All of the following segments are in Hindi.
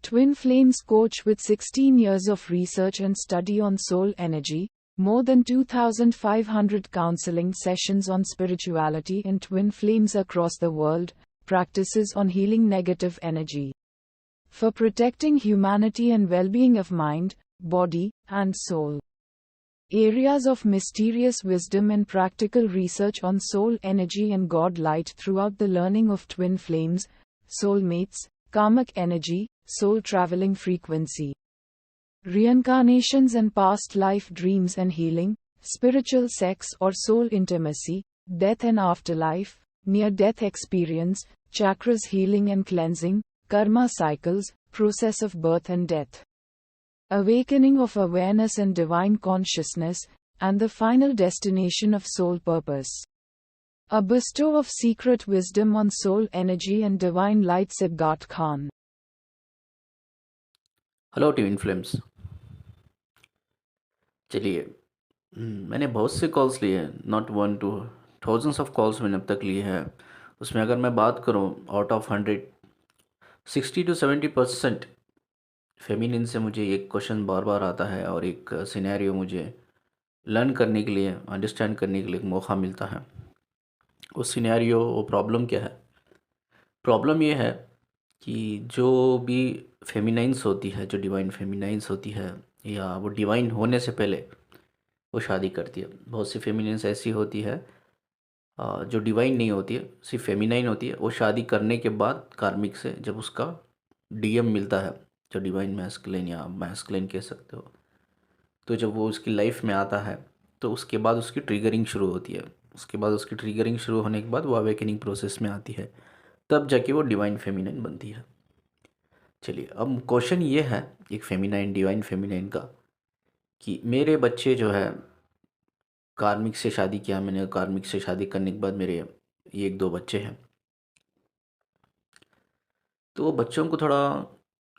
Twin Flames coach with 16 years of research and study on soul energy, more than 2,500 counseling sessions on spirituality and twin flames across the world, practices on healing negative energy. For protecting humanity and well-being of mind, body, and soul. Areas of mysterious wisdom and practical research on soul energy and God light throughout the learning of twin flames, soulmates, karmic energy, soul traveling frequency, reincarnations and past life dreams and healing, spiritual sex or soul intimacy, death and afterlife, near-death experience, chakras healing and cleansing, karma cycles, process of birth and death, awakening of awareness and divine consciousness, and the final destination of soul purpose. A bestow of secret wisdom on soul energy and divine light. Sibgat Khan. Hello twin flames. चलिए, मैंने बहुत से कॉल्स लिए हैं, not 1 to thousands of calls मैंने अब तक लिए हैं। उसमें अगर मैं बात करूं, आउट ऑफ 100 60 to 70% फेमिनिन से मुझे एक क्वेश्चन बार बार आता है और एक सिनेरियो मुझे लर्न करने के लिए, अंडरस्टैंड करने के लिए एक मौका मिलता है। वो सिनेरियो, वो प्रॉब्लम क्या है? प्रॉब्लम ये है कि जो भी फेमिनाइंस होती है, जो डिवाइन फेमिनाइंस होती है, या वो डिवाइन होने से पहले वो शादी करती है। बहुत सी फेमिनाइंस ऐसी होती है जो डिवाइन नहीं होती है, सिर्फ फेमिनाइन होती है। वो शादी करने के बाद कार्मिक से जब उसका डीएम मिलता है, जो डिवाइन मैस्कुलिन या मैस्कुलिन कह सकते हो, तो जब वो उसकी लाइफ में आता है तो उसके बाद उसकी ट्रिगरिंग शुरू होती है। उसके बाद उसकी ट्रिगरिंग शुरू होने के बाद वो अवेकनिंग प्रोसेस में आती है, तब जाके वो डिवाइन फेमिनाइन बनती है। चलिए, अब क्वेश्चन ये है एक फेमिनाइन, डिवाइन फेमिनाइन का, कि मेरे बच्चे जो है कार्मिक से शादी किया मैंने, कार्मिक से शादी करने के बाद मेरे 1-2 बच्चे हैं, तो वो बच्चों को थोड़ा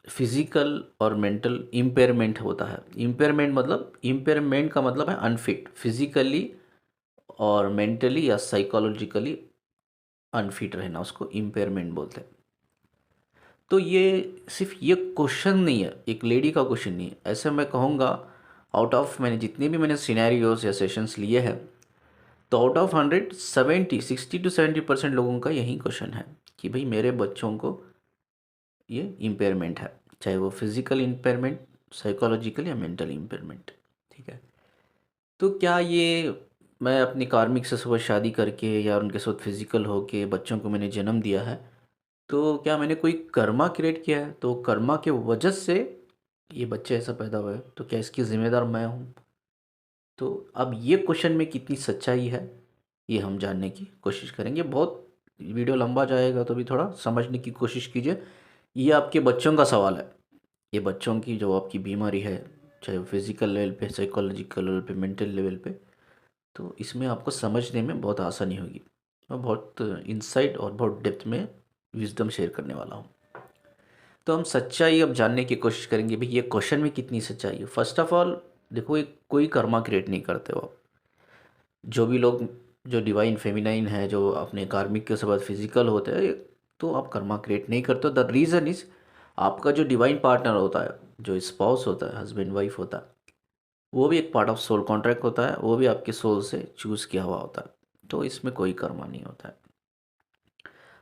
फिज़िकल और मेंटल इम्पेयरमेंट होता है। इम्पेयरमेंट का मतलब है अनफिट, फिज़िकली और मेंटली या साइकोलॉजिकली अनफिट रहना, उसको इम्पेयरमेंट बोलते हैं। तो ये सिर्फ ये क्वेश्चन नहीं है, एक लेडी का क्वेश्चन नहीं है। ऐसे मैं कहूँगा, आउट ऑफ मैंने जितने भी मैंने सिनेरियोज या सेशंस लिए हैं, तो आउट ऑफ 100 60 to 70% लोगों का यही क्वेश्चन है कि भाई मेरे बच्चों को ये इम्पेयरमेंट है, चाहे वो फिज़िकल इम्पेयरमेंट, साइकोलॉजिकल या मेंटल इम्पेयरमेंट। ठीक है, तो क्या ये मैं अपनी कार्मिक से सुबह शादी करके या उनके साथ फिज़िकल होके बच्चों को मैंने जन्म दिया है, तो क्या मैंने कोई कर्मा क्रिएट किया है? तो कर्मा के वजह से ये बच्चे ऐसा पैदा हुए, तो क्या इसकी ज़िम्मेदार मैं हूँ? तो अब ये क्वेश्चन में कितनी सच्चाई है, ये हम जानने की कोशिश करेंगे। बहुत वीडियो लंबा जाएगा तो भी थोड़ा समझने की कोशिश कीजिए। ये आपके बच्चों का सवाल है, ये बच्चों की जो आपकी बीमारी है, चाहे वो फिज़िकल लेवल पे, साइकोलॉजिकल लेवल पे, मेंटल लेवल पे, तो इसमें आपको समझने में बहुत आसानी होगी। मैं बहुत इंसाइट और बहुत डेप्थ में विजडम शेयर करने वाला हूँ। तो हम सच्चाई अब जानने की कोशिश करेंगे, भाई ये क्वेश्चन में कितनी सच्चाई है। फर्स्ट ऑफ ऑल देखो, एक कोई कर्मा क्रिएट नहीं करते हो आप। जो भी लोग जो डिवाइन फेमिनाइन है, जो अपने कार्मिक के साथ फिजिकल होते हैं, तो आप कर्मा क्रिएट नहीं करते हो। द रीज़न इज़, आपका जो डिवाइन पार्टनर होता है, जो स्पाउस होता है, हस्बैंड वाइफ होता है, वो भी एक पार्ट ऑफ सोल कॉन्ट्रैक्ट होता है, वो भी आपके सोल से चूज़ किया हुआ होता है। तो इसमें कोई कर्मा नहीं होता है।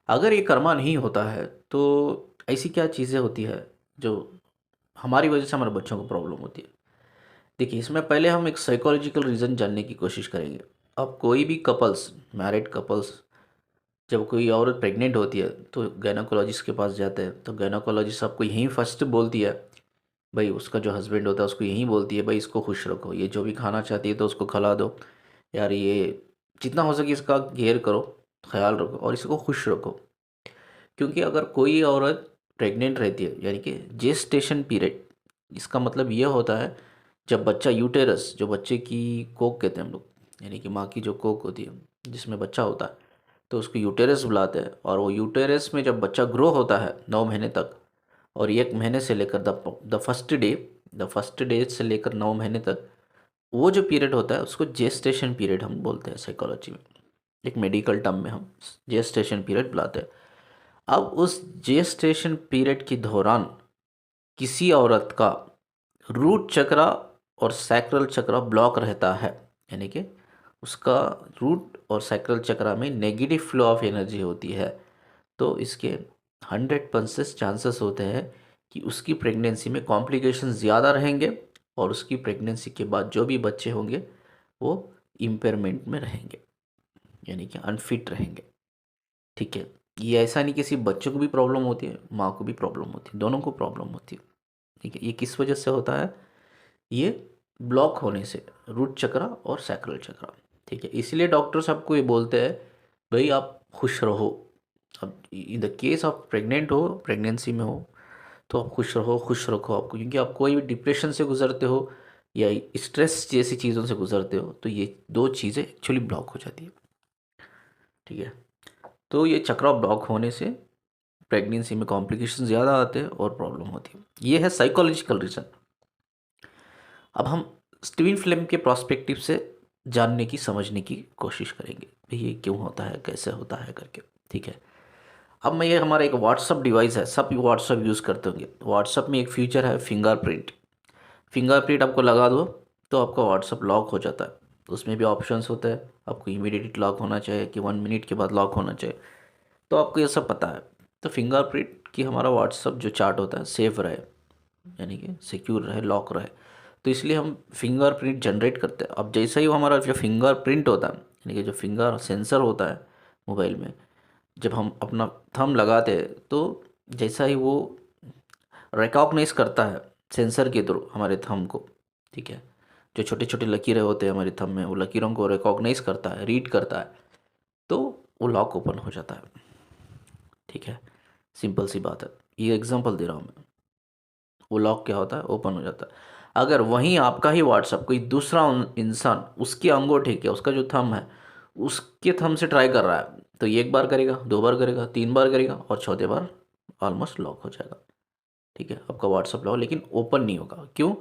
अगर ये कर्मा नहीं होता है तो ऐसी क्या चीज़ें होती है जो हमारी वजह से हमारे बच्चों को प्रॉब्लम होती है। देखिए, इसमें पहले हम एक साइकोलॉजिकल रीज़न जानने की कोशिश करेंगे। अब कोई भी कपल्स, मैरिड कपल्स, जब कोई औरत प्रेग्नेंट होती है तो गायनाकोलॉजिस्ट के पास जाते हैं, तो गायनाकोलॉजिस्ट आपको यहीं फर्स्ट बोलती है, भाई उसका जो हस्बैंड होता है उसको यहीं बोलती है, भाई इसको खुश रखो, ये जो भी खाना चाहती है तो उसको खिला दो यार, ये जितना हो सके इसका केयर करो, ख्याल रखो और इसको खुश रखो। क्योंकि अगर कोई औरत प्रेग्नेंट रहती है, यानी कि जेस्टेशन पीरियड, इसका मतलब ये होता है जब बच्चा यूटेरस, जो बच्चे की कोक कहते हैं हम लोग, यानी कि माँ की जो कोक होती है जिसमें बच्चा होता है, तो उसको यूटेरस बुलाते हैं। और वो यूटेरस में जब बच्चा ग्रो होता है 9 महीने तक, और 1 महीने से लेकर द फर्स्ट डे से लेकर 9 महीने तक, वो जो पीरियड होता है उसको जेस्टेशन पीरियड हम बोलते हैं साइकोलॉजी में। एक मेडिकल टर्म में हम जेस्टेशन पीरियड बुलाते हैं। अब उस जेस्टेशन पीरियड के दौरान किसी औरत का रूट चक्रा और सैक्रल चक्रा ब्लॉक रहता है, यानी कि उसका रूट और सैक्रल चक्रा में नेगेटिव फ्लो ऑफ एनर्जी होती है, तो इसके 100% चांसेस होते हैं कि उसकी प्रेगनेंसी में कॉम्प्लिकेशन ज़्यादा रहेंगे और उसकी प्रेगनेंसी के बाद जो भी बच्चे होंगे वो इम्पेयरमेंट में रहेंगे, यानी कि अनफिट रहेंगे। ठीक है, ये ऐसा नहीं कि सिर्फ बच्चों को भी प्रॉब्लम होती है, माँ को भी प्रॉब्लम होती है, दोनों को प्रॉब्लम होती है। ठीक है, ये किस वजह से होता है? ये ब्लॉक होने से, रूट चक्रा और सैक्रल चक्रा। ठीक है, इसलिए डॉक्टर्स आपको ये बोलते हैं भाई आप खुश रहो। अब इन द केस आप प्रेग्नेंट हो, प्रेगनेंसी में हो, तो आप खुश रहो, खुश रखो आपको, क्योंकि आप कोई भी डिप्रेशन से गुजरते हो या स्ट्रेस जैसी चीज़ों से गुजरते हो तो ये दो चीज़ें एक्चुअली ब्लॉक हो जाती है। ठीक है, तो ये चक्रा ब्लॉक होने से प्रेगनेंसी में कॉम्प्लिकेशन ज़्यादा आते हैं और प्रॉब्लम होती है। ये है साइकोलॉजिकल रीज़न। अब हम ट्विन फ्लेम के प्रोस्पेक्टिव से जानने की, समझने की कोशिश करेंगे भाई ये क्यों होता है, कैसे होता है करके। ठीक है, अब मैं ये हमारा एक व्हाट्सअप डिवाइस है, सब व्हाट्सअप यूज़ करते होंगे। व्हाट्सअप में एक फीचर है फिंगरप्रिंट। फिंगरप्रिंट आपको लगा दो तो आपका व्हाट्सअप लॉक हो जाता है। उसमें भी ऑप्शंस होते हैं, आपको इमीडिएट लॉक होना चाहिए कि 1 मिनट के बाद लॉक होना चाहिए, तो आपको ये सब पता है। तो फिंगरप्रिंट की हमारा व्हाट्सअप जो चार्ट होता है सेफ रहे, यानी कि सिक्योर रहे, लॉक रहे, तो इसलिए हम फिंगरप्रिंट जनरेट करते हैं। अब जैसे ही वो हमारा जो फिंगरप्रिंट होता है, यानी कि जो फिंगर सेंसर होता है मोबाइल में, जब हम अपना थंब लगाते हैं तो जैसा ही वो रिकॉग्नाइज करता है सेंसर के थ्रू हमारे थंब को। ठीक है, जो छोटे छोटे लकीरें होते हैं हमारे थंब में, वो लकीरों को रिकॉग्नाइज करता है, रीड करता है, तो वो लॉक ओपन हो जाता है। ठीक है, सिंपल सी बात है, ये एग्जांपल दे रहा हूँ मैं। वो लॉक क्या होता है, ओपन हो जाता है। अगर वहीं आपका ही व्हाट्सअप कोई दूसरा इंसान उसके अंगूठे के, उसका जो थंब है उसके थंब से ट्राई कर रहा है, तो ये 1 बार करेगा, 2 बार करेगा, 3 बार करेगा और चौथे बार ऑलमोस्ट लॉक हो जाएगा। ठीक है, आपका व्हाट्सअप लॉक लेकिन ओपन नहीं होगा। क्यों?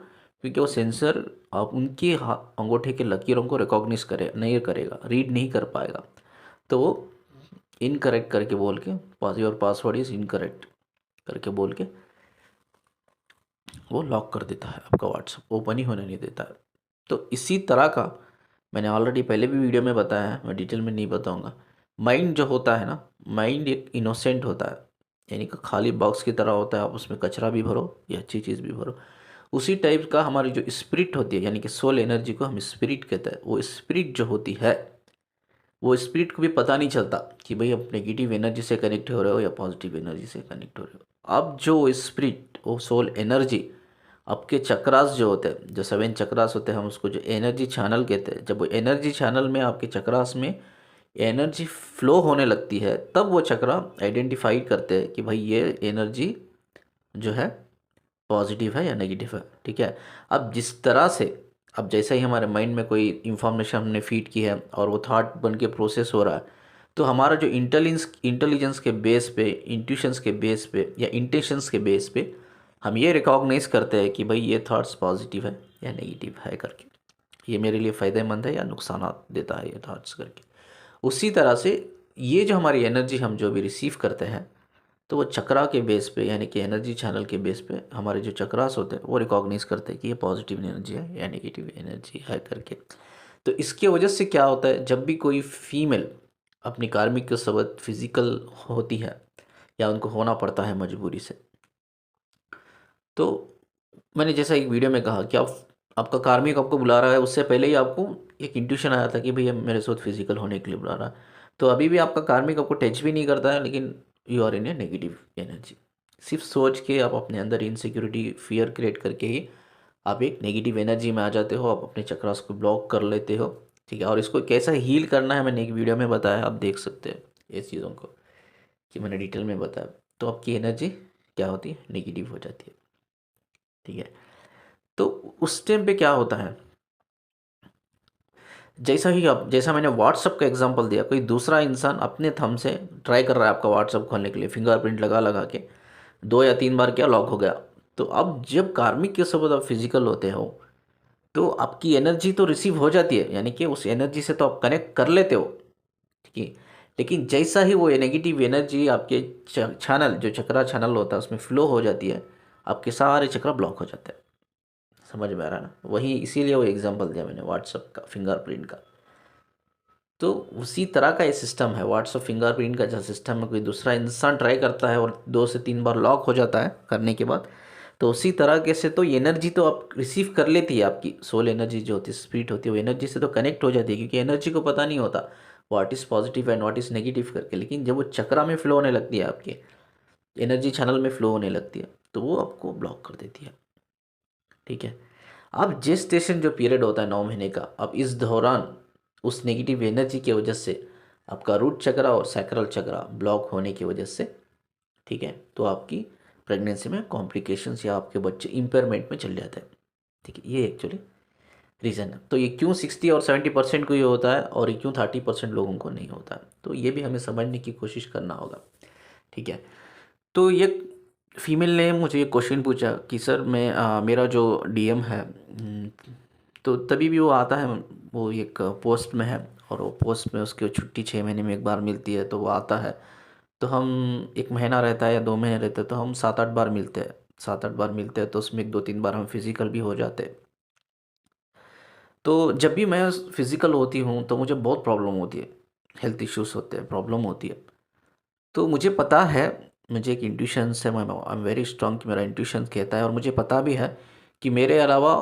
क्योंकि वो सेंसर आप उनके अंगूठे के लकीरों को रिकॉग्निज करे नहीं करेगा, रीड नहीं कर पाएगा, तो वो इनकरेक्ट करके बोल के, योर पासवर्ड इज़ इनकरेक्ट करके बोल के वो लॉक कर देता है, आपका व्हाट्सअप ओपन ही होने नहीं देता है। तो इसी तरह का मैंने ऑलरेडी पहले भी वीडियो में बताया है, मैं डिटेल में नहीं बताऊंगा। माइंड जो होता है ना, माइंड एक इनोसेंट होता है, यानी कि खाली बॉक्स की तरह होता है, आप उसमें कचरा भी भरो या अच्छी चीज़ भी भरो। उसी टाइप का हमारी जो स्पिरिट होती है, यानी कि सोल एनर्जी को हम स्पिरिट कहते हैं, वो स्पिरिट जो होती है, वो स्पिरिट को भी पता नहीं चलता कि भाई आप नेगेटिव एनर्जी से कनेक्ट हो रहे हो या पॉजिटिव एनर्जी से कनेक्ट हो रहे हो। अब जो स्पिरिट, वो सोल एनर्जी आपके चक्रास जो होते हैं, जो 7 चक्रास होते हैं, हम उसको जो एनर्जी चैनल कहते हैं, जब वो एनर्जी चैनल में आपके चक्रास में एनर्जी फ्लो होने लगती है, तब वो चक्रा आइडेंटिफाई करते हैं कि भाई ये एनर्जी जो है पॉजिटिव है या नेगेटिव है। ठीक है, अब जिस तरह से, अब जैसे ही हमारे माइंड में कोई इंफॉर्मेशन हमने फीड की है और वो थॉट बन के प्रोसेस हो रहा है, तो हमारा जो इंटेलिजेंस के बेस पे, इंट्यूशंस के बेस पे या इंटेंशंस के बेस पे हम ये रिकॉग्नाइज करते हैं कि भाई ये थॉट्स पॉजिटिव है या नेगेटिव है करके, ये मेरे लिए फ़ायदेमंद है या नुकसान देता है ये थॉट्स करके। उसी तरह से ये जो हमारी एनर्जी हम जो भी रिसीव करते हैं, तो वो चक्रा के बेस पे, यानी कि एनर्जी चैनल के बेस पे हमारे जो चक्रास होते हैं वो रिकॉग्नाइज करते हैं कि ये पॉजिटिव एनर्जी है या नेगेटिव एनर्जी है करके। तो इसके वजह से क्या होता है, जब भी कोई फीमेल अपनी कार्मिक के सबब फिजिकल होती है या उनको होना पड़ता है मजबूरी से, तो मैंने जैसा एक वीडियो में कहा कि आपका कार्मिक आपको बुला रहा है, उससे पहले ही आपको एक इंट्यूशन आया था कि भैया मेरे साथ फिजिकल होने के लिए बुला रहा है, तो अभी भी आपका कार्मिक आपको टच भी नहीं करता है, लेकिन you are in a negative energy. सिर्फ सोच के आप अपने अंदर इनसिक्योरिटी, फियर क्रिएट करके ही आप एक नेगेटिव एनर्जी में आ जाते हो, आप अपने चक्रास को ब्लॉक कर लेते हो। ठीक है, और इसको कैसा हील करना है मैंने एक वीडियो में बताया, आप देख सकते हैं ये चीज़ों को कि मैंने डिटेल में बताया। तो आपकी एनर्जी क्या होती है, नेगेटिव हो जाती है। ठीक है, तो उस टाइम पे क्या होता है, जैसा मैंने व्हाट्सअप का एग्जांपल दिया, कोई दूसरा इंसान अपने थंब से ट्राई कर रहा है आपका व्हाट्सअप खोलने के लिए, फिंगरप्रिंट लगा लगा के 2 या 3 बार क्या लॉक हो गया। तो अब जब कार्मिक के साथ आप फिजिकल होते हो तो आपकी एनर्जी तो रिसीव हो जाती है, यानी कि उस एनर्जी से तो आप कनेक्ट कर लेते हो। ठीक है, लेकिन जैसा ही वो नेगेटिव एनर्जी आपके चैनल, जो चक्रा चैनल होता है उसमें फ्लो हो जाती है, आपके सारे चक्र ब्लॉक हो जाते हैं। समझ में आ रहा है ना? वही इसीलिए वो एग्जांपल दिया मैंने व्हाट्सअप का फिंगरप्रिंट का। तो उसी तरह का ये सिस्टम है व्हाट्सअप फिंगरप्रिंट का। जो सिस्टम है कोई दूसरा इंसान ट्राई करता है और 2 से 3 बार लॉक हो जाता है करने के बाद, तो उसी तरह के से तो एनर्जी तो आप रिसीव कर लेती है, आपकी सोल एनर्जी जो होती है, स्पिरिट होती है, वो एनर्जी से तो कनेक्ट हो जाती है, क्योंकि एनर्जी को पता नहीं होता what is positive and what is negative करके। लेकिन जब वो चक्रा में फ्लो होने लगती है, आपके एनर्जी चैनल में फ्लो होने लगती है, तो वो आपको ब्लॉक कर देती है। ठीक है। अब जेस्टेशन जो पीरियड होता है 9 महीने का, अब इस दौरान उस नेगेटिव एनर्जी की वजह से आपका रूट चक्रा और सैक्रल चक्रा ब्लॉक होने की वजह से, ठीक है, तो आपकी प्रेगनेंसी में कॉम्प्लिकेशंस या आपके बच्चे इम्पेयरमेंट में चले जाते हैं। ठीक है, ये एक्चुअली रीज़न है। तो ये क्यों 60 और 70% को ये होता है और ये क्यों 30% लोगों को नहीं होता है, तो ये भी हमें समझने की कोशिश करना होगा। ठीक है। तो ये फीमेल ने मुझे ये क्वेश्चन पूछा कि सर मैं मेरा जो डीएम है, तो तभी भी वो आता है, वो एक पोस्ट में है और वो पोस्ट में उसकी छुट्टी 6 महीने में एक बार मिलती है, तो वो आता है, तो हम 1 महीना रहता है या 2 महीने रहते हैं, तो हम 7-8 बार मिलते हैं। 7-8 बार मिलते हैं तो उसमें 2-3 बार हम फिज़िकल भी हो जाते हैं। तो जब भी मैं फिज़िकल होती हूँ तो मुझे बहुत प्रॉब्लम होती है, हेल्थ इश्यूज़ होते हैं, प्रॉब्लम होती है। तो मुझे पता है, मुझे एक इंट्यूशंस है, मैं आई एम वेरी स्ट्रांग कि मेरा इंट्यूशन कहता है, और मुझे पता भी है कि मेरे अलावा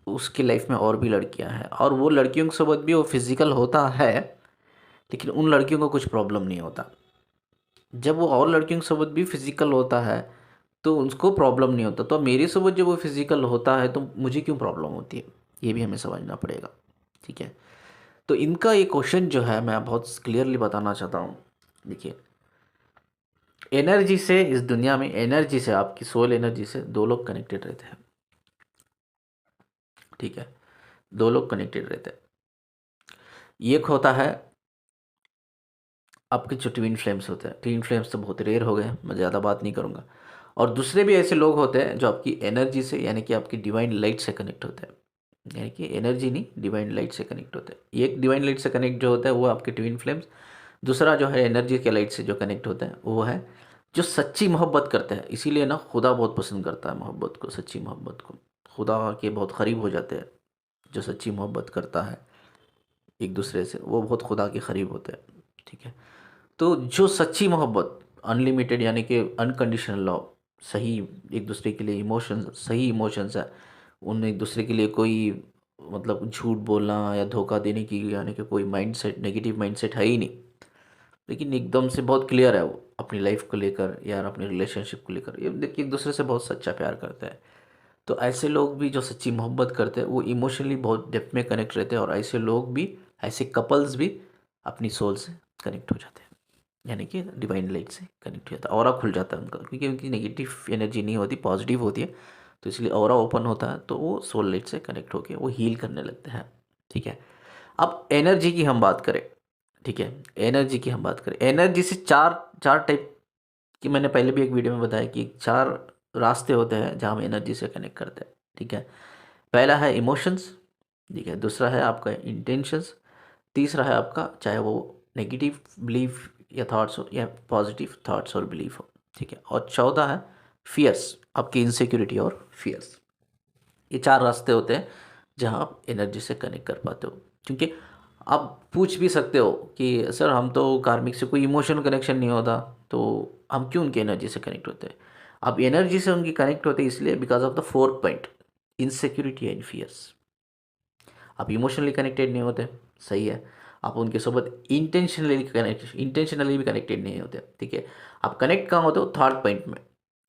उसकी लाइफ में और भी लड़कियां हैं, और वो लड़कियों के साथ भी वो फिज़िकल होता है, लेकिन उन लड़कियों को कुछ प्रॉब्लम नहीं होता। जब वो और लड़कियों के साथ भी फिज़िकल होता है तो उनको प्रॉब्लम नहीं होता, तो मेरे साथ जब वो फिज़िकल होता है तो मुझे क्यों प्रॉब्लम होती है, ये भी हमें समझना पड़ेगा। ठीक है। तो इनका ये क्वेश्चन जो है मैं बहुत क्लियरली बताना चाहता हूँ। देखिए, एनर्जी से इस दुनिया में, एनर्जी से, आपकी सोल एनर्जी से 2 लोग कनेक्टेड रहते हैं। ठीक है, 2 लोग कनेक्टेड रहते हैं। एक होता है आपके जो ट्विन फ्लेम्स होते हैं, ट्विन फ्लेम्स तो बहुत रेयर हो गए, मैं ज़्यादा बात नहीं करूँगा। और दूसरे भी ऐसे लोग होते हैं जो आपकी एनर्जी से, यानी कि आपकी डिवाइन लाइट से कनेक्ट होते हैं, यानी कि एनर्जी नहीं, डिवाइन लाइट से कनेक्ट होते हैं। एक डिवाइन लाइट से कनेक्ट जो होता है वो आपके ट्विन फ्लेम्स, दूसरा जो है एनर्जी के लाइट से जो कनेक्ट होता है वो है जो सच्ची मोहब्बत करते हैं। इसीलिए ना खुदा बहुत पसंद करता है मोहब्बत को, सच्ची मोहब्बत को। खुदा के बहुत करीब हो जाते हैं। जो सच्ची मोहब्बत करता है एक दूसरे से, वो बहुत खुदा के करीब होते हैं। ठीक है। तो जो सच्ची मोहब्बत, अनलिमिटेड यानी कि अनकंडीशनल लव, सही एक दूसरे के लिए इमोशंस, सही इमोशंस है, उन एक दूसरे के लिए कोई मतलब झूठ बोलना या धोखा देने की, यानी कि कोई माइंडसेट, नेगेटिव माइंडसेट है ही नहीं, लेकिन एकदम से बहुत क्लियर है वो अपनी लाइफ को लेकर या अपने रिलेशनशिप को लेकर, ये देखिए एक दूसरे से बहुत सच्चा प्यार करते हैं। तो ऐसे लोग भी जो सच्ची मोहब्बत करते हैं वो इमोशनली बहुत डेप्थ में कनेक्ट रहते हैं, और ऐसे लोग भी, ऐसे कपल्स भी अपनी सोल से कनेक्ट हो जाते हैं, यानी कि डिवाइन लाइट से कनेक्ट हो जाता है, ऑरा खुल जाता है उनका, क्योंकि उनकी नेगेटिव एनर्जी नहीं होती, पॉजिटिव होती है, तो इसलिए ऑरा ओपन होता है, तो वो सोल लाइट से कनेक्ट होकर वो हील करने लगते हैं। ठीक है। अब एनर्जी की हम बात करें, ठीक है, एनर्जी की हम बात करें, एनर्जी से चार चार टाइप की, मैंने पहले भी एक वीडियो में बताया कि 4 रास्ते होते हैं जहाँ हम एनर्जी से कनेक्ट करते हैं। ठीक है। पहला है इमोशंस, ठीक है, दूसरा है आपका इंटेंशंस, तीसरा है आपका चाहे वो नेगेटिव बिलीफ या थॉट्स हो या पॉजिटिव थॉट्स और बिलीफ हो। ठीक है। और चौथा है फियर्स, आपकी इनसिक्योरिटी और फियर्स। ये 4 रास्ते होते हैं जहाँ आप एनर्जी से कनेक्ट कर पाते हो। क्योंकि आप पूछ भी सकते हो कि सर हम तो कार्मिक से कोई इमोशनल कनेक्शन नहीं होता, तो हम क्यों उनकी एनर्जी से कनेक्ट होते हैं? आप एनर्जी से उनकी कनेक्ट होते हैं इसलिए because of the 4th point, insecurity and fears. आप इमोशनली कनेक्टेड नहीं होते, सही है, आप उनके सोबत इंटेंशनली भी कनेक्टेड नहीं होते। ठीक है। आप कनेक्ट कहाँ होते हो? 3rd पॉइंट में।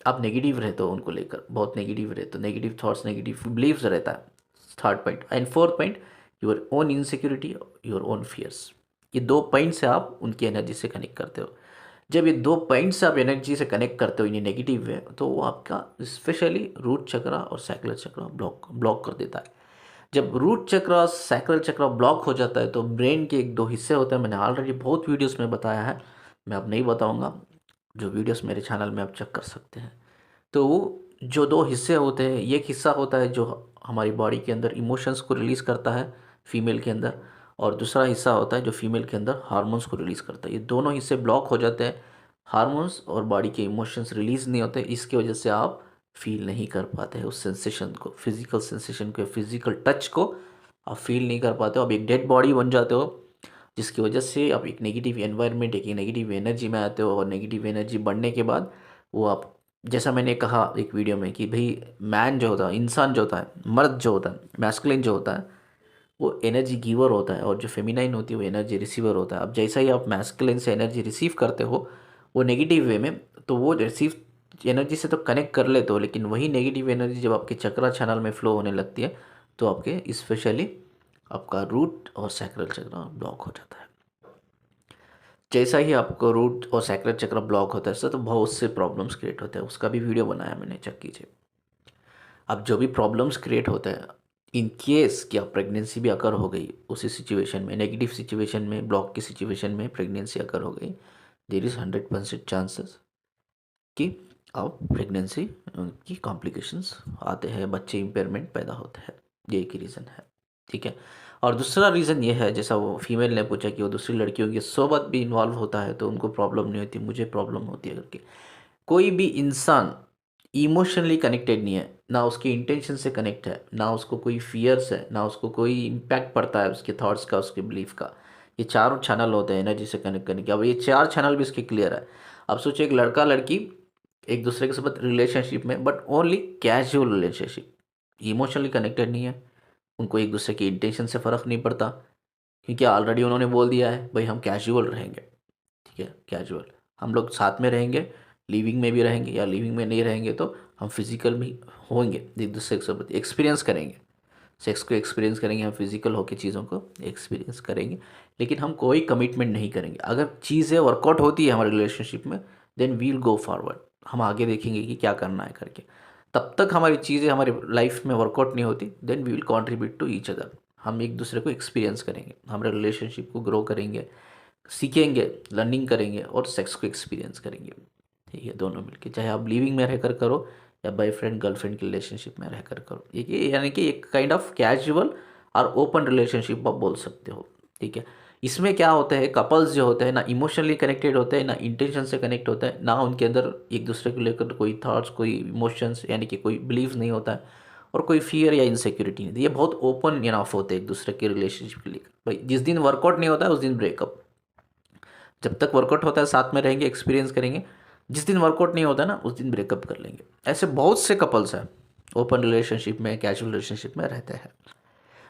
आप नेगेटिव रहते हो उनको लेकर, बहुत नेगेटिव रहते हो, नेगेटिव थॉट्स, नेगेटिव बिलीव्स रहता है, 3rd point. And 4th point, your own insecurity, your own fears. ये 2 पॉइंट से आप उनकी एनर्जी से कनेक्ट करते हो। जब ये 2 पॉइंट से आप एनर्जी से कनेक्ट करते हो इन नेगेटिव वे, तो वो आपका स्पेशली रूट चक्रा और सैक्रल चक्रा ब्लॉक कर देता है। जब रूट चक्र, सैक्रल चक्र ब्लॉक हो जाता है तो ब्रेन के 1-2 हिस्से होते हैं, मैंने ऑलरेडी बहुत वीडियोस में बताया है, मैं अब नहीं बताऊंगा, जो वीडियोस मेरे चैनल में आप चेक कर सकते हैं। तो वो जो 2 हिस्से होते हैं, एक हिस्सा होता है जो हमारी बॉडी के अंदर इमोशंस को रिलीज़ करता है फीमेल के अंदर, और दूसरा हिस्सा होता है जो फीमेल के अंदर हार्मोन्स को रिलीज़ करता है। ये दोनों हिस्से ब्लॉक हो जाते हैं, हार्मोन्स और बॉडी के इमोशंस रिलीज़ नहीं होते, इसकी वजह से आप फील नहीं कर पाते हैं उस सेंसेशन को, फिजिकल सेंसेशन को, फिजिकल टच को आप फील नहीं कर पाते हो। आप एक डेड बॉडी बन जाते हो, जिसकी वजह से आप एक नेगेटिव एनवायरनमेंट, एक नेगेटिव एनर्जी में आते हो। और नेगेटिव एनर्जी बढ़ने के बाद वो आप, जैसा मैंने कहा एक वीडियो में कि भाई मैन जो होता है, इंसान जो होता है, मर्द जो होता है, मैस्कुलिन जो होता है, वो एनर्जी गिवर होता है, और जो फेमिनाइन होती है वो एनर्जी रिसीवर होता है। अब जैसा ही आप मैस्कुलिन से एनर्जी रिसीव करते हो वो नेगेटिव वे में, तो वो रिसीव एनर्जी से तो कनेक्ट कर लेते हो, लेकिन वही नेगेटिव एनर्जी जब आपके चक्रा चैनल में फ्लो होने लगती है तो आपके स्पेशली आपका रूट और सैक्रल चक्र ब्लॉक हो जाता है। जैसा ही आपको रूट और सैक्रल चक्र ब्लॉक होता है सर, तो बहुत से प्रॉब्लम्स क्रिएट होते हैं। उसका भी वीडियो बनाया मैंने, चेक कीजिए। अब जो भी प्रॉब्लम्स क्रिएट होते हैं, इन केस कि आप प्रेगनेंसी भी अकर हो गई उसी सिचुएशन में, नेगेटिव सिचुएशन में, ब्लॉक की सिचुएशन में प्रेगनेंसी अकर हो गई, देर इज़ 100% चांसेस कि आप प्रेगनेंसी की कॉम्प्लिकेशंस आते हैं, बच्चे इम्पेयरमेंट पैदा होते हैं। ये एक रीज़न है, ठीक है। और दूसरा रीज़न ये है, जैसा वो फीमेल ने पूछा कि वो दूसरी लड़कियों की सोबत भी इन्वॉल्व होता है तो उनको प्रॉब्लम नहीं होती, मुझे प्रॉब्लम होती है करके। कोई भी इंसान इमोशनली कनेक्टेड नहीं है, ना उसके इंटेंशन से कनेक्ट है, ना उसको कोई फियर्स है, ना उसको कोई इम्पैक्ट पड़ता है उसके थॉट्स का, उसके बिलीफ का। ये चारों चैनल होते हैं एनर्जी से कनेक्ट करने के। अब ये चार चैनल भी इसके क्लियर है। अब सोचिए एक लड़का लड़की एक दूसरे के साथ रिलेशनशिप में, but only casual relationship, emotionally connected नहीं है, उनको एक दूसरे के इंटेंशन से फ़र्क नहीं पड़ता, क्योंकि ऑलरेडी उन्होंने बोल दिया है भाई हम कैजुअल रहेंगे, ठीक है, कैजुअल, हम लोग साथ में रहेंगे, लिविंग में भी रहेंगे, या लिविंग में नहीं रहेंगे तो हम फिजिकल भी होंगे, एक दूसरे के साथ एक्सपीरियंस करेंगे, सेक्स को एक्सपीरियंस करेंगे, हम फिजिकल होकर चीज़ों को एक्सपीरियंस करेंगे, लेकिन हम कोई कमिटमेंट नहीं करेंगे। अगर चीज़ें वर्कआउट होती है हमारे रिलेशनशिप में, देन वील गो फॉरवर्ड, हम आगे देखेंगे कि क्या करना है करके। तब तक हमारी चीज़ें हमारी लाइफ में वर्कआउट नहीं होती, then we will contribute to each other, हम एक दूसरे को एक्सपीरियंस करेंगे, हमारे रिलेशनशिप को ग्रो करेंगे, सीखेंगे, लर्निंग करेंगे और सेक्स को एक्सपीरियंस करेंगे, ठीक है, दोनों मिलके, चाहे आप लिविंग में रहकर करो या बॉयफ्रेंड गर्लफ्रेंड की रिलेशनशिप में रहकर करो। ये यानी कि एक काइंड ऑफ कैजुअल और ओपन रिलेशनशिप आप बोल सकते हो, ठीक है। इसमें क्या होता है, कपल्स जो होते हैं ना इमोशनली कनेक्टेड होते हैं, ना इंटेंशन से कनेक्ट होता है, ना उनके अंदर एक दूसरे को लेकर कोई थॉट्स, कोई इमोशंस यानी कि कोई बिलीव नहीं होता है, और कोई फियर या इनसिक्योरिटी नहीं। ये बहुत ओपन इनफ होते हैं एक दूसरे के रिलेशनशिप के लिए। भाई जिस दिन वर्कआउट नहीं होता है उस दिन ब्रेकअप, जब तक वर्कआउट होता है साथ में रहेंगे, एक्सपीरियंस करेंगे, जिस दिन वर्कआउट नहीं होता ना उस दिन ब्रेकअप कर लेंगे। ऐसे बहुत से कपल्स हैं ओपन रिलेशनशिप में, कैजुअल रिलेशनशिप में रहते हैं,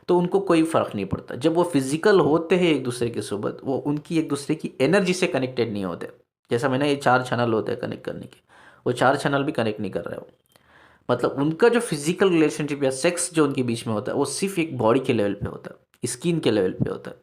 तो उनको कोई फ़र्क नहीं पड़ता। जब वो फिजिकल होते हैं एक दूसरे के साथ, वो उनकी एक दूसरे की एनर्जी से कनेक्टेड नहीं होते। जैसा मैंने, ये चार चैनल होते हैं कनेक्ट करने के, वो चार चैनल भी कनेक्ट नहीं कर रहे हो, मतलब उनका जो फिजिकल रिलेशनशिप या सेक्स जो उनके बीच में होता है वो सिर्फ एक बॉडी के लेवल पे होता है, स्किन के लेवल पे होता है,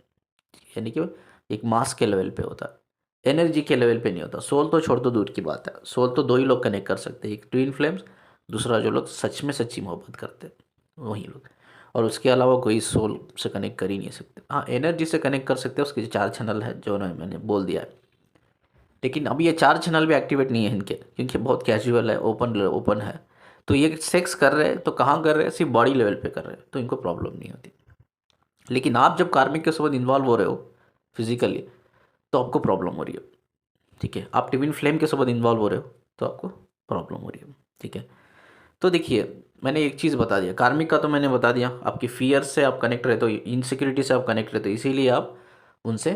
यानी कि एक मास के लेवल पे होता है, एनर्जी के लेवल पे नहीं होता। सोल तो छोड़ दो, दूर की बात है, सोल तो दो ही लोग कनेक्ट कर सकते हैं, एक ट्विन फ्लेम्स, दूसरा जो लोग सच में सच्ची मोहब्बत करते हैं वही लोग, और उसके अलावा कोई सोल से कनेक्ट कर ही नहीं सकते। हाँ, एनर्जी से कनेक्ट कर सकते हैं, उसके चार चैनल है जो मैंने बोल दिया है, लेकिन अभी ये चार चैनल भी एक्टिवेट नहीं है इनके, क्योंकि बहुत कैजुअल है, ओपन है। तो ये सेक्स कर रहे हैं तो कहाँ कर रहे हैं, सिर्फ बॉडी लेवल पे कर रहे हैं, तो इनको प्रॉब्लम नहीं होती। लेकिन आप जब कार्मिक के साथ इन्वॉल्व हो रहे हो फिजिकली तो आपको प्रॉब्लम हो रही है, ठीक है। आप ट्विन फ्लेम के साथ इन्वॉल्व हो रहे हो तो आपको प्रॉब्लम हो रही है, ठीक है। तो देखिए, मैंने एक चीज़ बता दिया, कार्मिक का तो मैंने बता दिया, आपकी फियर से आप कनेक्ट रहते हो, इनसिक्योरिटी से आप कनेक्ट रहते हो, इसीलिए आप उनसे,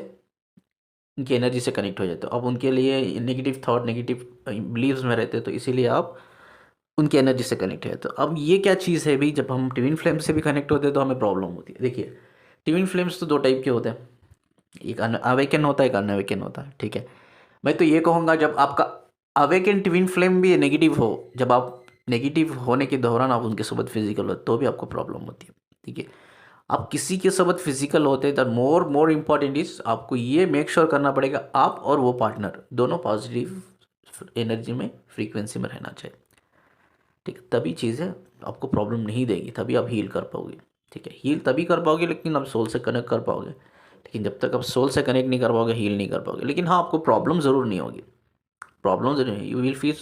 उनकी एनर्जी से कनेक्ट हो जाते हो। अब उनके लिए नेगेटिव थॉट, नेगेटिव बिलीव्स में रहते हो, तो इसीलिए आप उनकी एनर्जी से कनेक्ट है। तो अब ये क्या चीज़ है भाई, जब हम ट्विन फ्लेम से भी कनेक्ट होते हैं तो हमें प्रॉब्लम होती है। देखिए, ट्विन फ्लेम्स तो दो टाइप के होते हैं, एक अवेकन होता है, एक अनअवेकन होता है, ठीक है। मैं तो ये कहूँगा, जब आपका अवेकन ट्विन फ्लेम भी नेगेटिव हो, जब आप नेगेटिव होने के दौरान आप उनके साथ फिजिकल हो तो भी आपको प्रॉब्लम होती है, ठीक है। आप किसी के साथ फिजिकल होते हैं तो मोर इम्पॉर्टेंट इज, आपको ये मेक श्योर करना पड़ेगा आप और वो पार्टनर दोनों पॉजिटिव एनर्जी में, फ्रीक्वेंसी में रहना चाहिए, ठीक है। तभी चीज़ें आपको प्रॉब्लम नहीं देगी, तभी आप हील कर पाओगे, ठीक है। हील तभी कर पाओगे लेकिन आप सोल से कनेक्ट कर पाओगे, लेकिन जब तक आप सोल से कनेक्ट नहीं कर पाओगे हील नहीं कर पाओगे। लेकिन हाँ, आपको प्रॉब्लम ज़रूर नहीं होगी, प्रॉब्लम ज़रूर है, यू विल फील,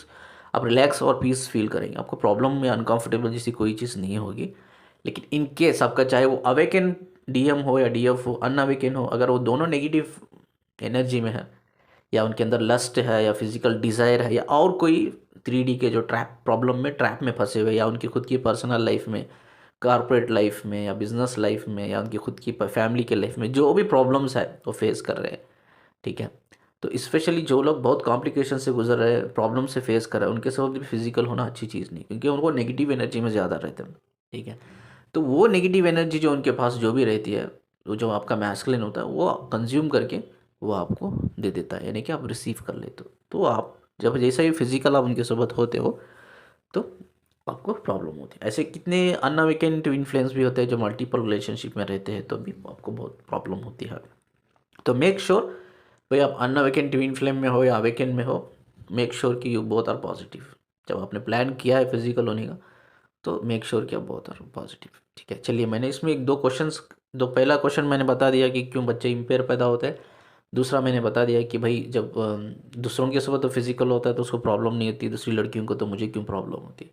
आप रिलैक्स और पीस फील करेंगे, आपको प्रॉब्लम या अनकंफर्टेबल जैसी कोई चीज़ नहीं होगी। लेकिन इन केस आपका चाहे वो अवेकन डीएम हो या डीएफ हो, अनअवेकन हो, अगर वो दोनों नेगेटिव एनर्जी में है, या उनके अंदर लस्ट है, या फिजिकल डिज़ायर है, या और कोई 3D के जो ट्रैप में फंसे हुए, या उनकी खुद की पर्सनल लाइफ में, कॉर्पोरेट लाइफ में, या बिजनेस लाइफ में, या उनकी खुद की फैमिली के लाइफ में जो भी प्रॉब्लम्स है वो फेस कर रहे हैं, ठीक है। तो स्पेशली जो लोग बहुत कॉम्प्लिकेशन से गुजर रहे हैं, प्रॉब्लम से फेस कर रहे हैं, उनके साथ भी फिजिकल होना अच्छी चीज़ नहीं, क्योंकि उनको नेगेटिव एनर्जी में ज़्यादा रहते हैं, ठीक है। तो वो नेगेटिव एनर्जी जो उनके पास जो भी रहती है, वो जो आपका मैस्कुलिन होता है वो कंज्यूम करके वो आपको दे देता है, यानी कि आप रिसीव कर लेते हो। तो आप जब जैसे ही फिजिकल आप उनके साथ होते हो तो आपको प्रॉब्लम होती है। ऐसे कितने अनअवेकेंट इन्फ्लुएंस भी होते हैं जो मल्टीपल रिलेशनशिप में रहते हैं, तो भी आपको बहुत प्रॉब्लम होती है। तो मेक श्योर भाई आप अनअवेकेंट ट्विन फ्लेम में हो या अवेकेंट में हो, मेक श्योर कि यू बोथ आर पॉजिटिव। जब आपने प्लान किया है फिजिकल होने का तो मेक श्योर कि आप बोथ आर पॉजिटिव, ठीक है। चलिए, मैंने इसमें एक दो पहला क्वेश्चन मैंने बता दिया कि क्यों बच्चे इम्पेयर पैदा होते हैं। दूसरा मैंने बता दिया कि भाई जब दूसरों के साथ तो फिजिकल होता है तो उसको प्रॉब्लम नहीं होती, दूसरी लड़कियों को तो मुझे क्यों प्रॉब्लम होती है,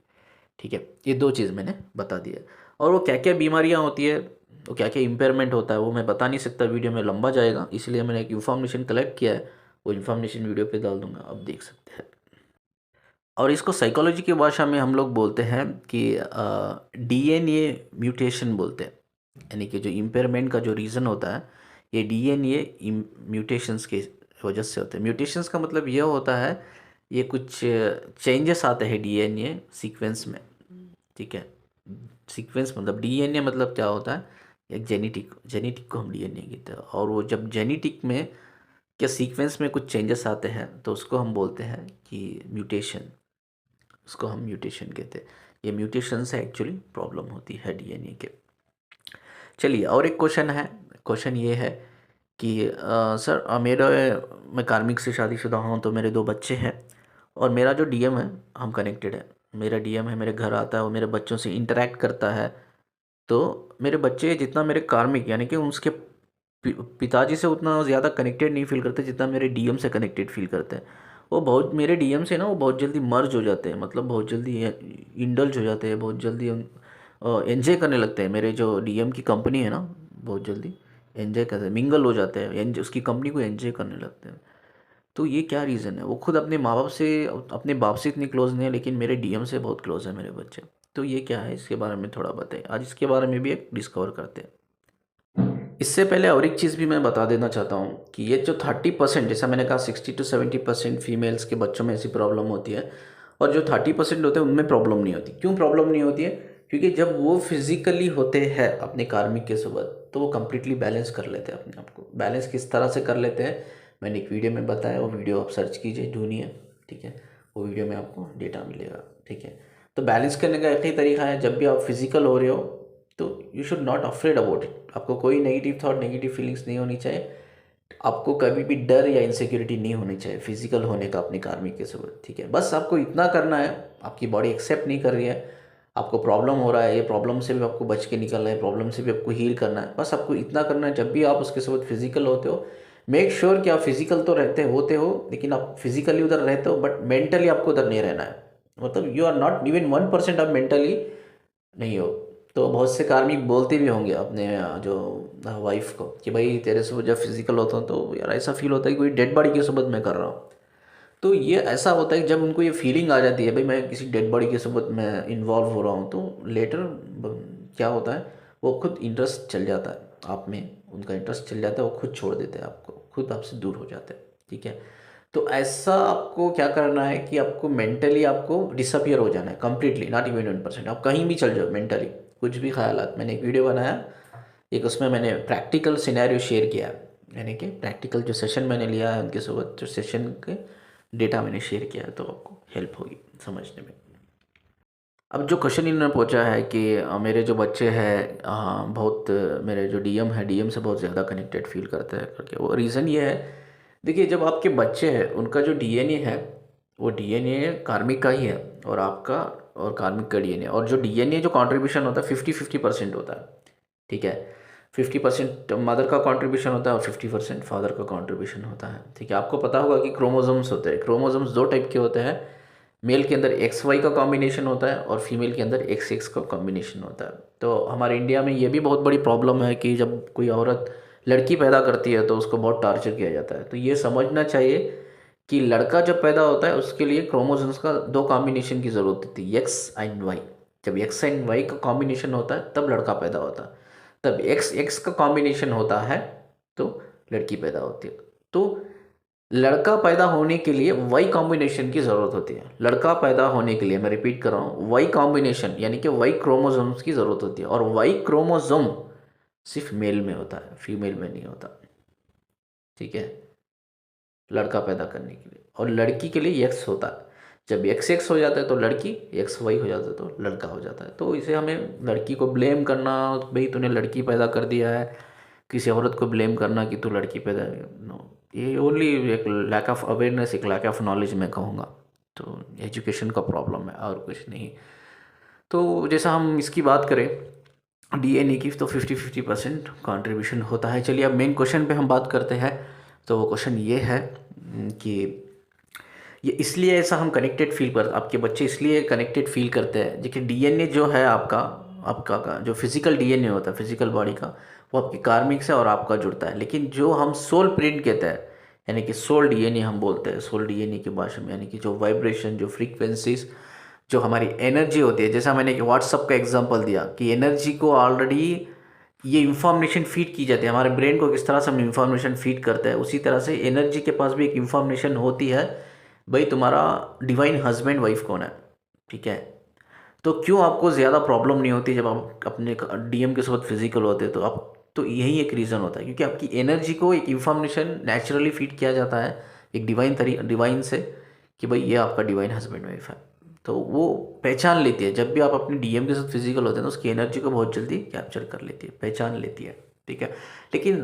ठीक है। ये दो चीज़ मैंने बता दिया। और वो क्या क्या बीमारियाँ होती है, वो क्या क्या इम्पेयरमेंट होता है, वो मैं बता नहीं सकता, वीडियो में लंबा जाएगा, इसलिए मैंने एक इन्फॉर्मेशन कलेक्ट किया है, वो इन्फॉर्मेशन वीडियो पे डाल दूंगा, आप देख सकते हैं। और इसको साइकोलॉजी की भाषा में हम लोग बोलते हैं कि डीएनए म्यूटेशन बोलते हैं, यानी कि जो इम्पेयरमेंट का जो रीज़न होता है ये डीएनए म्यूटेशंस के वजह से होते हैं। म्यूटेशंस का मतलब यह होता है ये कुछ चेंजेस आते हैं डीएनए सीक्वेंस में, ठीक है। सीक्वेंस मतलब डीएनए मतलब क्या होता है, एक जेनेटिक को हम डीएनए कहते हैं। और वो जब जेनेटिक में क्या सीक्वेंस में कुछ चेंजेस आते हैं तो उसको हम बोलते हैं कि म्यूटेशन, उसको हम म्यूटेशन कहते हैं। ये म्यूटेशन से एक्चुअली प्रॉब्लम होती है डीएनए के। चलिए, और एक क्वेश्चन है, क्वेश्चन ये है कि सर मैं कार्मिक से शादीशुदा हूँ, तो मेरे 2 बच्चे हैं और मेरा जो डीएम है हम कनेक्टेड है, मेरा डीएम है, मेरे घर आता है, वो मेरे बच्चों से इंटरेक्ट करता है। तो मेरे बच्चे जितना मेरे कार्मिक यानी कि उसके पिताजी से उतना ज़्यादा कनेक्टेड नहीं फील करते जितना मेरे डीएम से कनेक्टेड फील करते हैं। वो बहुत मेरे डीएम से ना वो बहुत जल्दी मर्ज हो जाते हैं, मतलब बहुत जल्दी इंडल्ज हो जाते हैं, बहुत जल्दी एंजॉय करने लगते हैं। मेरे जो डीएम की कंपनी है ना, बहुत जल्दी एंजॉय करते हैं, मिंगल हो जाते हैं, उसकी कंपनी को एंजॉय करने लगते हैं। तो ये क्या रीज़न है, वो खुद अपने माँ बाप से, अपने बाप से इतनी क्लोज नहीं है, लेकिन मेरे डीएम से बहुत क्लोज है मेरे बच्चे। तो ये क्या है, इसके बारे में थोड़ा बताइए, आज इसके बारे में भी एक डिस्कवर करते हैं। इससे पहले और एक चीज़ भी मैं बता देना चाहता हूँ कि ये जो 30%, जैसा मैंने कहा 60 to 70% फीमेल्स के बच्चों में ऐसी प्रॉब्लम होती है, और जो 30% होते हैं उनमें प्रॉब्लम नहीं होती। क्यों प्रॉब्लम नहीं होती है, क्योंकि जब वो फिजिकली होते हैं अपने कार्मिक के साथ तो वो कम्प्लीटली बैलेंस कर लेते हैं अपने आप को। बैलेंस किस तरह से कर लेते हैं मैंने एक वीडियो में बताया, वो वीडियो आप सर्च कीजिए, ढूंढिए, ठीक है, वो वीडियो में आपको डेटा मिलेगा, ठीक है। तो बैलेंस करने का एक ही तरीका है, जब भी आप फिजिकल हो रहे हो तो you should not afraid about it. आपको कोई नेगेटिव थॉट, नेगेटिव फीलिंग्स नहीं होनी चाहिए, आपको कभी भी डर या इनसिक्योरिटी नहीं होनी चाहिए फिजिकल होने का अपने कार्मिक के साथ, ठीक है। बस आपको इतना करना है, आपकी बॉडी एक्सेप्ट नहीं कर रही है, आपको प्रॉब्लम हो रहा है, ये प्रॉब्लम से भी आपको बच के निकलना है, प्रॉब्लम से भी आपको हील करना है, बस आपको इतना करना है। जब भी आप उसके साथ फिजिकल होते हो, मेक श्योर कि आप फिजिकल तो होते हो, लेकिन आप फिजिकली उधर रहते हो बट मेंटली आपको उधर नहीं रहना है। मतलब यू आर नॉट इवन 1% आप मेंटली नहीं हो। तो बहुत से कार्मिक बोलते भी होंगे अपने जो वाइफ को कि भाई तेरे से जब फिजिकल होता हूँ तो यार ऐसा फील होता है कि कोई डेड बॉडी के साथ मैं कर रहा हूँ। तो ये ऐसा होता है कि जब उनको ये फीलिंग आ जाती है भाई मैं किसी डेड बॉडी के साथ मैं इन्वॉल्व हो रहा हूँ, तो लेटर क्या होता है, वो खुद इंटरेस्ट चल जाता है आप में, उनका इंटरेस्ट चल जाता है, वो खुद छोड़ देते हैं आपको, खुद आपसे दूर हो जाते हैं, ठीक है। तो ऐसा आपको क्या करना है कि आपको मेंटली आपको डिसअपियर हो जाना है कम्प्लीटली, नॉट इवन 1%। आप कहीं भी चल जाओ मेंटली, कुछ भी ख्यालात। मैंने एक वीडियो बनाया, एक उसमें मैंने प्रैक्टिकल सिनेरियो शेयर किया, यानी कि प्रैक्टिकल जो सेशन मैंने लिया है उनके साथ, जो सेशन के डेटा मैंने शेयर किया है, तो आपको हेल्प होगी समझने में। अब जो क्वेश्चन इन्होंने पूछा है कि मेरे जो बच्चे हैं बहुत मेरे जो डीएम है, डीएम से बहुत ज़्यादा कनेक्टेड फील करते हैं करके, वो रीज़न ये है, देखिए जब आपके बच्चे हैं उनका जो डीएनए है वो डीएनए कार्मिक का ही है, और आपका और कार्मिक का डीएनए, और जो डीएनए जो कंट्रीब्यूशन होता है 50-50% होता है, ठीक है। 50% मदर का कंट्रीब्यूशन होता है और 50% फादर का कंट्रीब्यूशन होता है, ठीक है। आपको पता होगा कि क्रोमोसोम्स होते हैं, क्रोमोसोम्स 2 टाइप के होते हैं, मेल के अंदर XY का कॉम्बिनेशन होता है और फीमेल के अंदर XX का कॉम्बिनेशन होता है। तो हमारे इंडिया में ये भी बहुत बड़ी प्रॉब्लम है कि जब कोई औरत लड़की पैदा करती है तो उसको बहुत टार्चर किया जाता है। तो ये समझना चाहिए कि लड़का जब पैदा होता है उसके लिए क्रोमोसोम्स का 2 कॉम्बिनेशन की ज़रूरत होती है, एक्स एंड वाई। जब एक्स एंड वाई का कॉम्बिनेशन होता है तब लड़का पैदा होता है, तब एक्स एक्स का कॉम्बिनेशन होता है तो लड़की पैदा होती है। तो लड़का पैदा होने के लिए वाई कॉम्बिनेशन की ज़रूरत होती है। लड़का पैदा होने के लिए, मैं रिपीट कर रहा हूँ, वाई कॉम्बिनेशन यानी कि वाई क्रोमोसोम्स की ज़रूरत होती है। और वाई क्रोमोसोम सिर्फ मेल में होता है, फीमेल में नहीं होता, ठीक है, लड़का पैदा करने के लिए। और लड़की के लिए एक्स होता है। जब एक्स एक्स हो जाता है तो लड़की, एक्स वाई हो जाता है तो लड़का हो जाता है। तो इसे हमें लड़की को ब्लेम करना, भाई तूने लड़की पैदा कर दिया है, किसी औरत को ब्लेम करना कि तू लड़की पैदा, नो, ये ओनली एक लैक ऑफ अवेयरनेस, एक लैक ऑफ नॉलेज मैं कहूँगा। तो एजुकेशन का प्रॉब्लम है और कुछ नहीं। तो जैसा हम इसकी बात करें डीएनए की, तो 50-50% कॉन्ट्रीब्यूशन होता है। चलिए अब मेन क्वेश्चन पे हम बात करते हैं। तो वो क्वेश्चन ये है कि ये इसलिए ऐसा हम कनेक्टेड फील कर, आपके बच्चे इसलिए कनेक्टेड फील करते हैं देखिए, डीएनए जो है आपका आपका का जो फिजिकल डीएनए होता है फिजिकल बॉडी का, वो आपकी कार्मिक से और आपका जुड़ता है। लेकिन जो हम सोल प्रिंट कहते हैं, यानी कि सोल डीएनए हम बोलते हैं, सोल डीएनए की भाषा में, यानी कि जो वाइब्रेशन, जो फ्रीक्वेंसीज, जो हमारी एनर्जी होती है, जैसा मैंने व्हाट्सअप का एग्जांपल दिया कि एनर्जी को ऑलरेडी ये इंफॉर्मेशन फीड की जाती है। हमारे ब्रेन को किस तरह से हम इंफॉर्मेशन फीड करते हैं, उसी तरह से एनर्जी के पास भी एक इंफॉर्मेशन होती है, भाई तुम्हारा डिवाइन हस्बैंड वाइफ कौन है, ठीक है। तो क्यों आपको ज़्यादा प्रॉब्लम नहीं होती जब आप अपने डीएम के साथ फिजिकल होते हैं, तो आप, तो यही एक रीज़न होता है, क्योंकि आपकी एनर्जी को एक इंफॉर्मेशन नेचुरली फीड किया जाता है एक डिवाइन से कि भाई ये आपका डिवाइन हस्बैंड वाइफ है। तो वो पहचान लेती है, जब भी आप अपने डीएम के साथ फिजिकल होते हैं तो उसकी एनर्जी को बहुत जल्दी कैप्चर कर लेती है, पहचान लेती है, ठीक है। लेकिन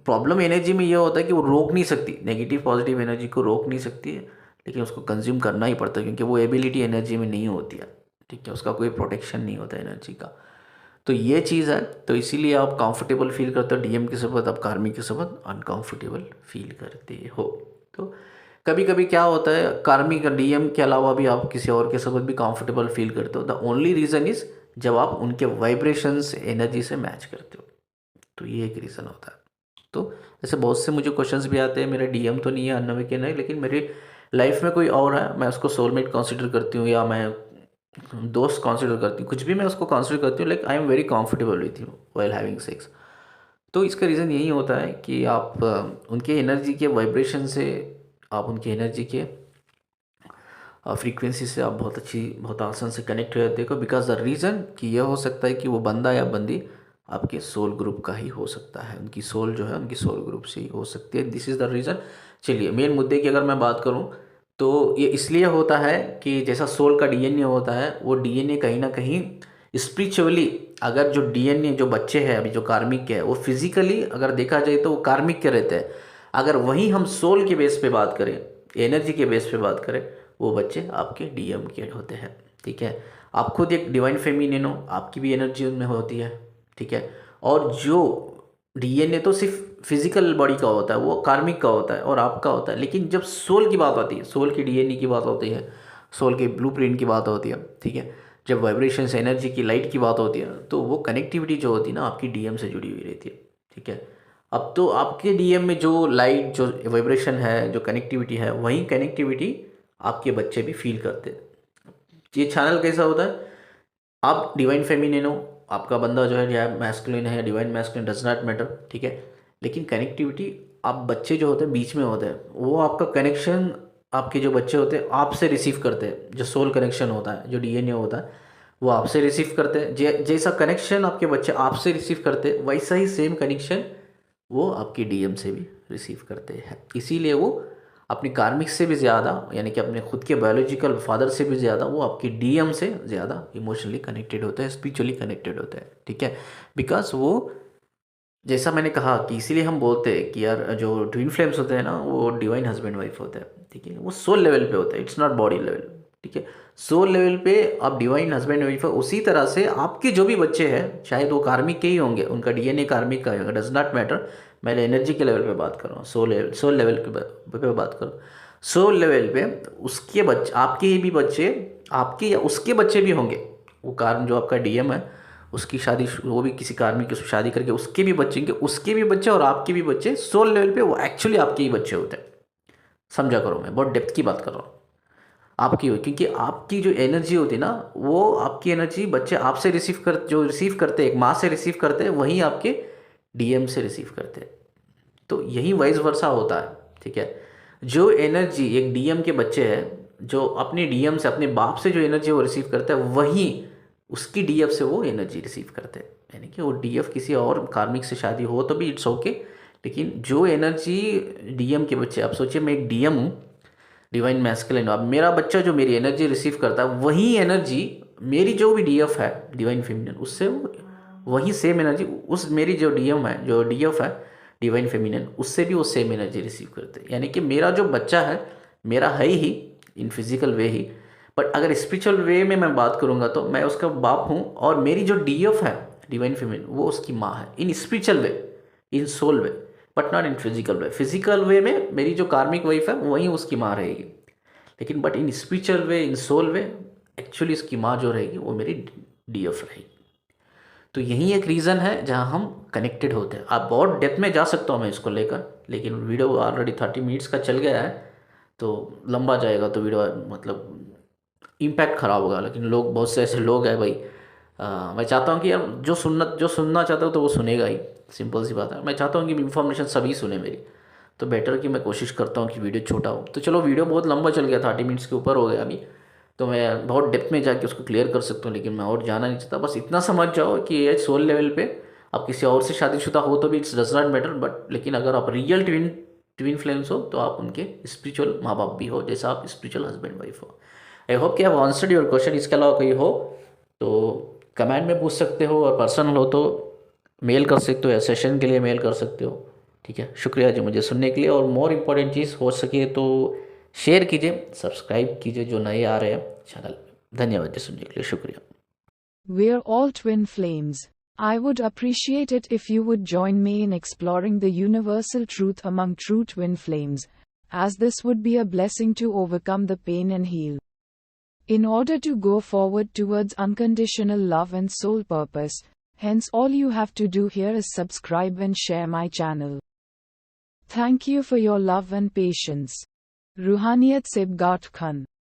प्रॉब्लम एनर्जी में ये होता है कि वो रोक नहीं सकती, नेगेटिव पॉजिटिव एनर्जी को रोक नहीं सकती है, लेकिन उसको कंज्यूम करना ही पड़ता है, क्योंकि वो एबिलिटी एनर्जी में नहीं होती है, ठीक है, उसका कोई प्रोटेक्शन नहीं होता एनर्जी का। तो ये चीज़ है, तो इसीलिए आप कंफर्टेबल फील करते हो डीएम के साथ, आप कार्मिक के साथ अनकंफर्टेबल फील करते हो। तो कभी कभी क्या होता है, कार्मिक डीएम के अलावा भी आप किसी और के साथ भी कंफर्टेबल फील करते हो। द ओनली रीज़न इज़ जब आप उनके वाइब्रेशंस एनर्जी से मैच करते हो, तो ये एक रीज़न होता है। तो ऐसे बहुत से मुझे क्वेश्चंस भी आते हैं, मेरा डीएम तो नहीं है, अन्नवे के नहीं, लेकिन मेरी लाइफ में कोई और है, मैं उसको सोलमेट कंसिडर करती हूँ, या मैं दोस्त कंसिडर करती हूँ, कुछ भी मैं उसको कंसिडर करती हूँ, like I am very comfortable with you while having sex. तो इसका रीज़न यही होता है कि आप उनके एनर्जी के वाइब्रेशन से, आप उनकी एनर्जी के फ्रीक्वेंसी से आप बहुत आसान से कनेक्ट हो जाते हो, बिकॉज द रीज़न कि यह हो सकता है कि वो बंदा या बंदी आपके सोल ग्रुप का ही हो सकता है, उनकी सोल जो है उनकी सोल ग्रुप से ही हो सकती है। This is the reason. चलिए मेन मुद्दे की अगर मैं बात करूँ, तो ये इसलिए होता है कि जैसा सोल का डीएनए होता है, वो डीएनए कहीं ना कहीं स्पिरिचुअली, अगर जो डीएनए जो बच्चे हैं अभी जो कार्मिक के है, वो फिजिकली अगर देखा जाए तो वो कार्मिक के रहते हैं। अगर वहीं हम सोल के बेस पे बात करें, एनर्जी के बेस पे बात करें, वो बच्चे आपके डीएम के होते हैं, ठीक है। आप खुद एक डिवाइन फेमिनिन हो, आपकी भी एनर्जी उनमें होती है, ठीक है। और जो डीएनए तो सिर्फ फिजिकल बॉडी का होता है, वो कार्मिक का होता है और आपका होता है। लेकिन जब सोल की बात आती है, सोल की डीएनए की बात होती है, सोल के ब्लूप्रिंट की बात होती है, ठीक है, जब वाइब्रेशंस एनर्जी की लाइट की बात होती है, तो वो कनेक्टिविटी जो होती है ना आपकी डीएम से जुड़ी हुई रहती है, ठीक है। अब तो आपके डीएम में जो लाइट, जो वाइब्रेशन है, जो कनेक्टिविटी है, वही कनेक्टिविटी आपके बच्चे भी फील करते हैं। ये चैनल कैसा होता है, आप डिवाइन फेमिनिन हो, आपका बंदा जो है या मैस्कुलिन है या divine masculine, does not matter, ठीक है। लेकिन कनेक्टिविटी आप बच्चे जो होते हैं बीच में होते हैं, वो आपका कनेक्शन आपके जो बच्चे होते हैं आपसे रिसीव करते हैं। जो सोल कनेक्शन होता है, जो डीएनए होता है, वो आपसे रिसीव करते हैं। जैसा कनेक्शन आपके बच्चे आपसे रिसीव करते हैं, वैसा ही सेम कनेक्शन वो आपके डीएम से भी रिसीव करते हैं। इसीलिए वो अपनी कार्मिक से भी ज़्यादा, यानी कि अपने खुद के बायोलॉजिकल फादर से भी ज़्यादा, वो आपके डीएम से ज़्यादा इमोशनली कनेक्टेड होते हैं, स्पिरिचुअली कनेक्टेड होते हैं, ठीक है। बिकॉज वो, जैसा मैंने कहा कि इसीलिए हम बोलते हैं कि यार जो ट्विन फ्लेम्स होते हैं ना, वो डिवाइन हस्बैंड वाइफ होते हैं, ठीक है। वो सोल लेवल पे होता है, इट्स नॉट बॉडी लेवल, ठीक है। सोल लेवल पे आप डिवाइन हस्बैंड वाइफ है। उसी तरह से आपके जो भी बच्चे हैं, शायद वो कार्मिक के ही होंगे, उनका डीएनए कार्मिक का होगा, डज नॉट मैटर। मैं एनर्जी के लेवल पे बात कर रहा हूँ, सोल लेवल पे बात करूँ। सोल लेवल पे उसके बच्चे, आपके ही भी बच्चे, आपके या उसके बच्चे भी होंगे। वो कार्म जो आपका डीएम है, उसकी शादी, वो भी किसी कार्मिक की शादी करके उसके भी बच्चे होंगे, उसके भी बच्चे और आपके भी बच्चे सोल लेवल पे वो एक्चुअली आपके ही बच्चे होते हैं। समझा करो, मैं बहुत डेप्थ की बात कर रहा हूँ आपकी, क्योंकि आपकी जो एनर्जी होती है ना, वो आपकी एनर्जी बच्चे आपसे जो रिसीव करते हैं, एक माँ से रिसीव करते हैं, वही आपके डीएम से रिसीव करते हैं। तो यही वाइस वर्सा होता है, ठीक है। जो एनर्जी एक डीएम के बच्चे हैं, जो अपने डीएम से, अपने बाप से जो एनर्जी वो रिसीव करता है, वही उसकी डीएफ से वो एनर्जी रिसीव करते हैं। यानी कि वो डीएफ किसी और कार्मिक से शादी हो तो भी इट्स ओके, लेकिन जो एनर्जी डीएम के बच्चे, आप सोचिए मैं एक डीएम हूँ, डिवाइन मैस्कुलिन, अब मेरा बच्चा जो मेरी एनर्जी रिसीव करता है, वही एनर्जी मेरी जो भी डीएफ है डिवाइन फेमिनिन, उससे वो वही सेम एनर्जी उस मेरी जो डीएम है, जो डीएफ है डिवाइन फेमिनिन, उससे भी वो सेम एनर्जी रिसीव करते हैं। यानी कि मेरा जो बच्चा है, मेरा है ही इन फिजिकल वे ही, बट अगर स्पिरिचुअल वे में मैं बात करूँगा तो मैं उसका बाप हूँ, और मेरी जो डीएफ है डिवाइन फेमिनिन, वो उसकी माँ है in spiritual way, in soul way, but not in physical way. Physical way में मेरी जो कार्मिक वाइफ है वही उसकी माँ रहेगी, लेकिन but in spiritual way, in soul way, actually उसकी माँ जो रहेगी वो मेरी डीएफ रहेगी। तो यही एक रीज़न है जहाँ हम कनेक्टेड होते हैं। आप बहुत डेप्थ में जा सकता हूँ मैं इसको लेकर, लेकिन वीडियो ऑलरेडी 30 मिनट्स का चल गया है, तो लंबा जाएगा तो वीडियो मतलब इम्पैक्ट ख़राब होगा। लेकिन लोग, बहुत से ऐसे लोग हैं भाई, मैं चाहता हूँ कि यार जो सुनना चाहता हूँ तो वो सुनेगा ही, सिंपल सी बात है। मैं चाहता हूँ कि इन्फॉर्मेशन सभी सुने मेरी, तो बेटर कि मैं कोशिश करता हूँ कि वीडियो छोटा हो। तो चलो, वीडियो बहुत लंबा चल गया, 30 मिनट्स के ऊपर हो गया अभी, तो मैं बहुत डेप्थ में जाके उसको क्लियर कर सकता हूँ, लेकिन मैं और जाना नहीं चाहता। बस इतना समझ जाओ कि ये सोल लेवल पे आप किसी और से शादीशुदा हो तो भी it's does not matter, but लेकिन अगर आप रियल ट्विन फ्लेम्स हो तो आप उनके स्पिरिचुअल माँ बाप भी हो, जैसा आप स्पिरिचुअल हस्बैंड वाइफ हो। आई होप कि आप आंसर्ड योर क्वेश्चन। इसके अलावा कोई हो तो कमेंट में पूछ सकते हो, और पर्सनल हो तो मेल कर सकते हो, या सेशन के लिए मेल कर सकते हो, ठीक है। शुक्रिया जी मुझे सुनने के लिए, और मोर इम्पोर्टेंट चीज़ हो सके तो शेयर कीजिए, सब्सक्राइब कीजिए जो नए आ रहे हैं चैनल में। धन्यवाद जी सुनने के लिए, शुक्रिया। We're all twin flames. I would appreciate it if you would join me in exploring the universal truth among true twin flames, as this would be a blessing to overcome the pain and heal. In order to go forward towards unconditional love and soul purpose, hence all you have to do here is subscribe and share my channel. Thank you for your love and patience. Ruhaniyat Sebgat Khan.